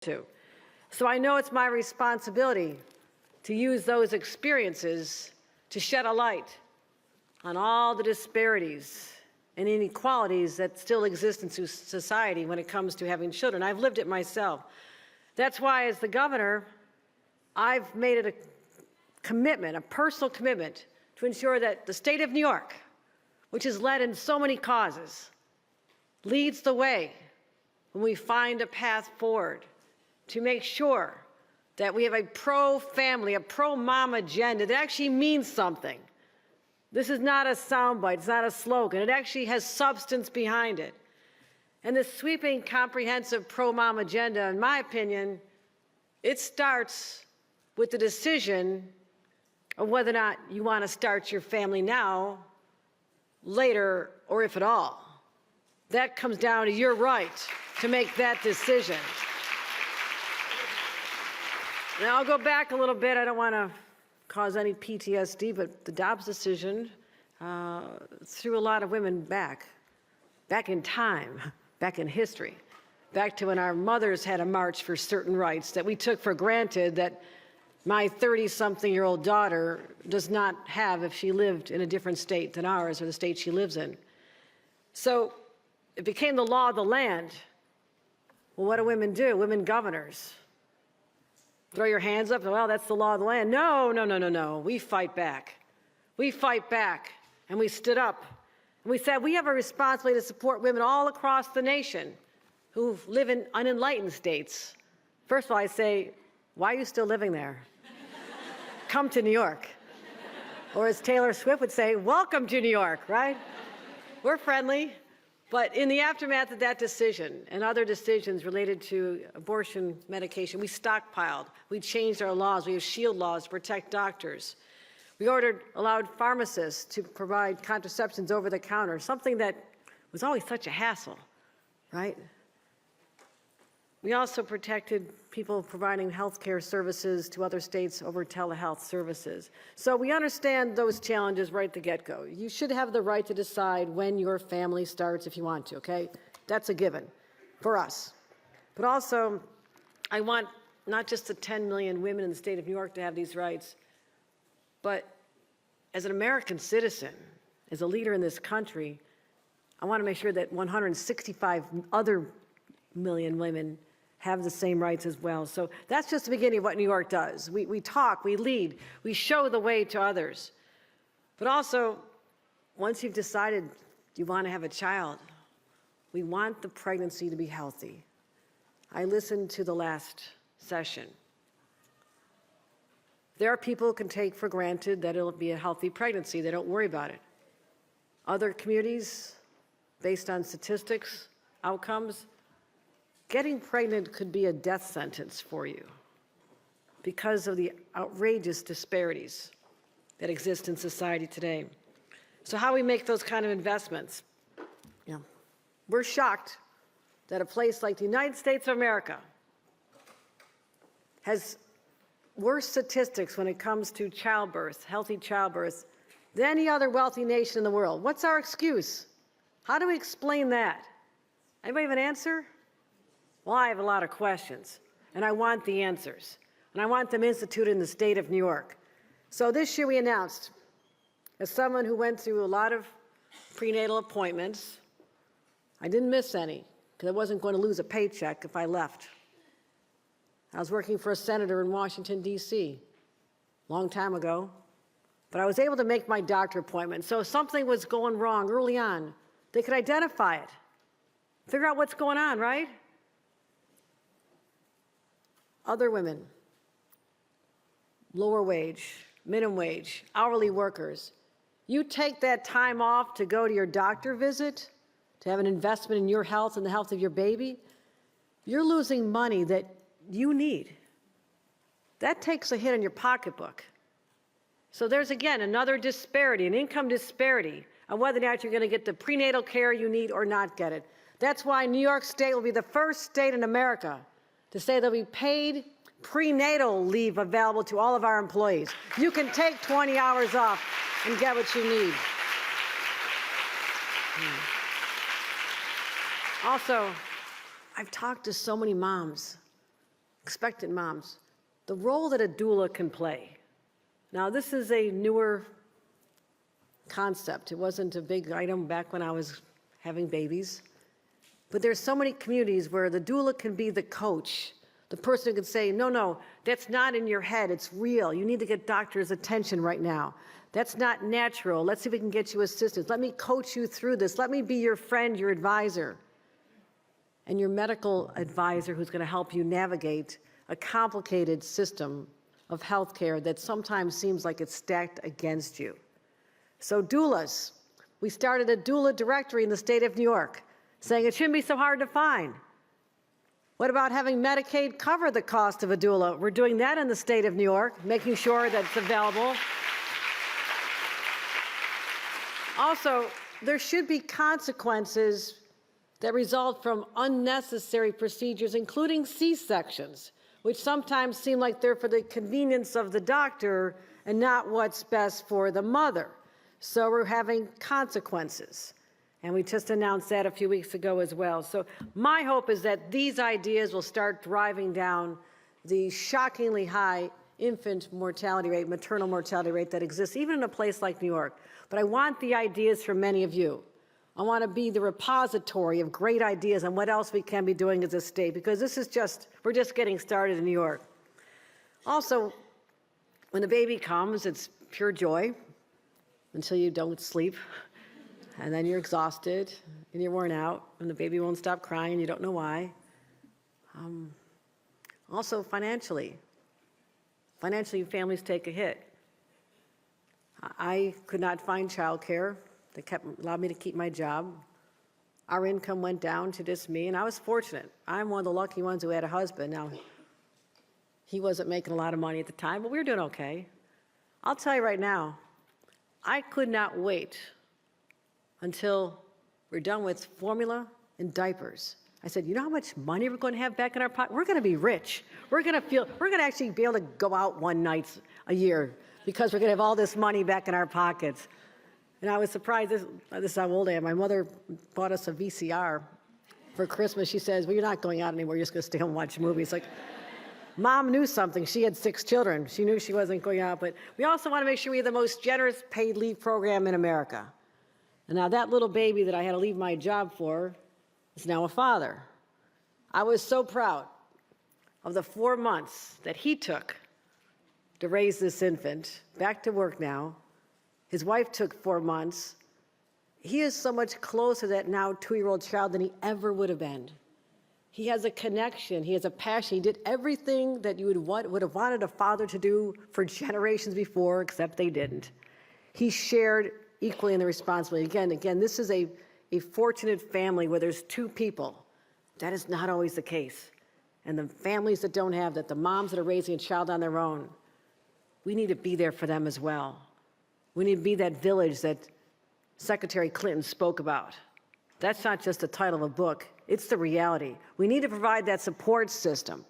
to. So I know it's my responsibility to use those experiences to shed a light on all the disparities and inequalities that still exist in society when it comes to having children. I've lived it myself. That's why, as the governor, I've made it a commitment, a personal commitment, to ensure that the state of New York, which has led in so many causes, leads the way when we find a path forward to make sure that we have a pro-family, a pro-mom agenda that actually means something. This is not a soundbite, it's not a slogan. It actually has substance behind it. And this sweeping, comprehensive pro-mom agenda, in my opinion, it starts with the decision of whether or not you want to start your family now, later, or if at all. That comes down to your right to make that decision. Now, I'll go back a little bit. I don't want to cause any PTSD, but the Dobbs decision threw a lot of women back in time, back in history, back to when our mothers had a march for certain rights that we took for granted that my 30-something-year-old daughter does not have if she lived in a different state than ours or the state she lives in. So it became the law of the land. Well, what do women do? Women governors. Throw your hands up, well, that's the law of the land. No, no, no, no, no. We fight back. We fight back. And we stood up. And we said we have a responsibility to support women all across the nation who live in unenlightened states. First of all, I say, why are you still living there? Come to New York. Or as Taylor Swift would say, welcome to New York, right? We're friendly. But in the aftermath of that decision and other decisions related to abortion medication, we stockpiled. We changed our laws. We have shield laws to protect doctors. We allowed pharmacists to provide contraceptions over the counter, something that was always such a hassle, right? We also protected people providing health care services to other states over telehealth services. So we understand those challenges right at the get-go. You should have the right to decide when your family starts if you want to, okay? That's a given for us. But also, I want not just the 10 million women in the state of New York to have these rights, but as an American citizen, as a leader in this country, I want to make sure that 165 other million women have the same rights as well. So that's just the beginning of what New York does. We talk, we lead, we show the way to others. But also, once you've decided you want to have a child, we want the pregnancy to be healthy. I listened to the last session. There are people who can take for granted that it'll be a healthy pregnancy. They don't worry about it. Other communities, based on statistics, outcomes, getting pregnant could be a death sentence for you because of the outrageous disparities that exist in society today. So how do we make those kind of investments? We're shocked that a place like the United States of America has worse statistics when it comes to childbirth, healthy childbirth, than any other wealthy nation in the world. What's our excuse? How do we explain that? Anybody have an answer? Well, I have a lot of questions, and I want the answers, and I want them instituted in the state of New York. So this year we announced, as someone who went through a lot of prenatal appointments, I didn't miss any, because I wasn't going to lose a paycheck if I left. I was working for a senator in Washington, D.C., a long time ago, but I was able to make my doctor appointment. So if something was going wrong early on, they could identify it, figure out what's going on, right? Other women, lower wage, minimum wage, hourly workers, you take that time off to go to your doctor visit, to have an investment in your health and the health of your baby, you're losing money that you need. That takes a hit on your pocketbook. So there's, again, another disparity, an income disparity of whether or not you're going to get the prenatal care you need or not get it. That's why New York State will be the first state in America to say there'll be paid prenatal leave available to all of our employees. You can take 20 hours off and get what you need. Also, I've talked to so many moms expectant moms, the role that a doula can play. Now, this is a newer concept. It wasn't a big item back when I was having babies. But there's so many communities where the doula can be the coach, the person who can say, no, no, that's not in your head, it's real. You need to get doctor's attention right now. That's not natural. Let's see if we can get you assistance. Let me coach you through this. Let me be your friend, your advisor, and your medical advisor who's going to help you navigate a complicated system of healthcare that sometimes seems like it's stacked against you. So doulas, we started a doula directory in the state of New York, saying it shouldn't be so hard to find. What about having Medicaid cover the cost of a doula? We're doing that in the state of New York, making sure that it's available. Also, there should be consequences that result from unnecessary procedures, including C-sections, which sometimes seem like they're for the convenience of the doctor and not what's best for the mother. So we're having consequences. And we just announced that a few weeks ago as well. So my hope is that these ideas will start driving down the shockingly high infant mortality rate, maternal mortality rate that exists even in a place like New York. But I want the ideas from many of you. I want to be the repository of great ideas on what else we can be doing as a state, because this is we're just getting started in New York. Also, when the baby comes, it's pure joy until you don't sleep. And then you're exhausted and you're worn out and the baby won't stop crying and you don't know why. Also financially, families take a hit. I could not find childcare that allowed me to keep my job. Our income went down to just me, and I was fortunate. I'm one of the lucky ones who had a husband. Now, he wasn't making a lot of money at the time, but we were doing okay. I'll tell you right now, I could not wait until we're done with formula and diapers. I said, you know how much money we're going to have back in our pocket? We're going to be rich. We're going to actually be able to go out one night a year because we're going to have all this money back in our pockets. And I was surprised, this is how old I am. My mother bought us a VCR for Christmas. She says, well, you're not going out anymore. You're just going to stay home and watch movies. Like, Mom knew something. She had 6 children. She knew she wasn't going out. But we also want to make sure we have the most generous paid leave program in America. And now that little baby that I had to leave my job for is now a father. I was so proud of the 4 months that he took to raise this infant, back to work now. His wife took 4 months. He is so much closer to that now 2-year-old child than he ever would have been. He has a connection. He has a passion. He did everything that you would have wanted a father to do for generations before, except they didn't. He shared equally in the responsibility. Again, this is a fortunate family where there's 2 people. That is not always the case. And the families that don't have that, the moms that are raising a child on their own, we need to be there for them as well. We need to be that village that Secretary Clinton spoke about. That's not just the title of a book. It's the reality. We need to provide that support system.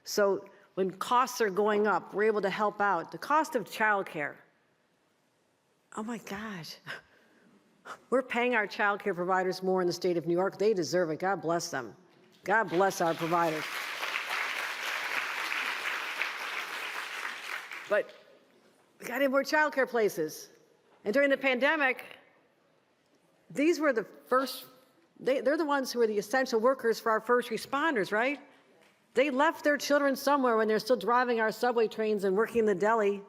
So when costs are going up, we're able to help out. The cost of childcare. Oh my gosh. We're paying our childcare providers more in the state of New York. They deserve it. God bless them. God bless our providers. But we got to have more childcare places. And during the pandemic, these were the first, they're the ones who are the essential workers for our first responders, right? They left their children somewhere when they're still driving our subway trains and working in the deli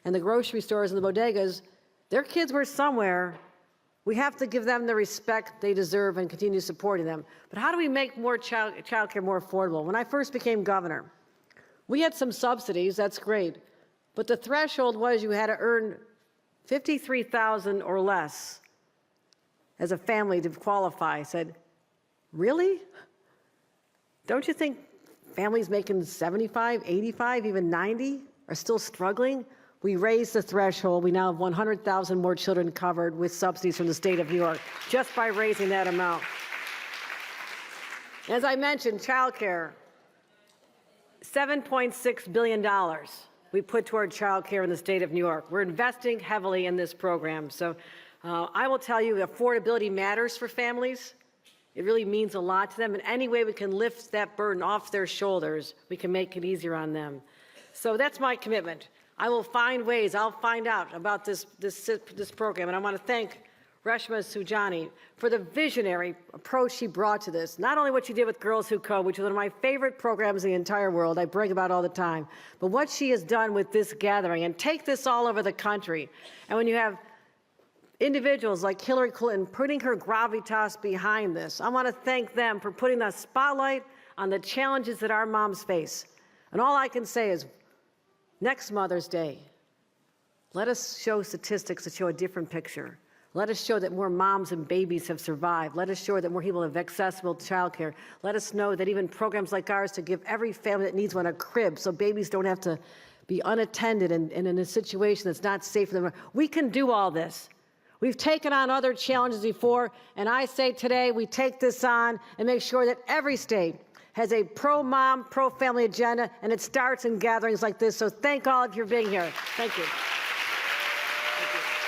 and the grocery stores and the bodegas. Their kids were somewhere. We have to give them the respect they deserve and continue supporting them. But how do we make more childcare more affordable? When I first became governor, we had some subsidies, that's great. But the threshold was you had to earn $53,000 or less as a family to qualify. I said, really? Don't you think families making 75, 85, even 90 are still struggling? We raised the threshold. We now have 100,000 more children covered with subsidies from the state of New York just by raising that amount. As I mentioned, childcare, $7.6 billion we put toward childcare in the state of New York. We're investing heavily in this program. So I will tell you, affordability matters for families. It really means a lot to them. And any way we can lift that burden off their shoulders, we can make it easier on them. So that's my commitment. I will find ways. I'll find out about this program. And I want to thank Reshma Sujani for the visionary approach she brought to this. Not only what she did with Girls Who Code, which is one of my favorite programs in the entire world, I brag about all the time, but what she has done with this gathering and take this all over the country. And when you have individuals like Hillary Clinton putting her gravitas behind this, I want to thank them for putting the spotlight on the challenges that our moms face. And all I can say is, next Mother's Day, let us show statistics that show a different picture. Let us show that more moms and babies have survived. Let us show that more people have accessible childcare. Let us know that even programs like ours to give every family that needs one a crib so babies don't have to be unattended and in a situation that's not safe for them. We can do all this. We've taken on other challenges before, and I say today we take this on and make sure that every state has a pro-mom, pro-family agenda, and it starts in gatherings like this. So thank all of you for being here. Thank you. Thank you.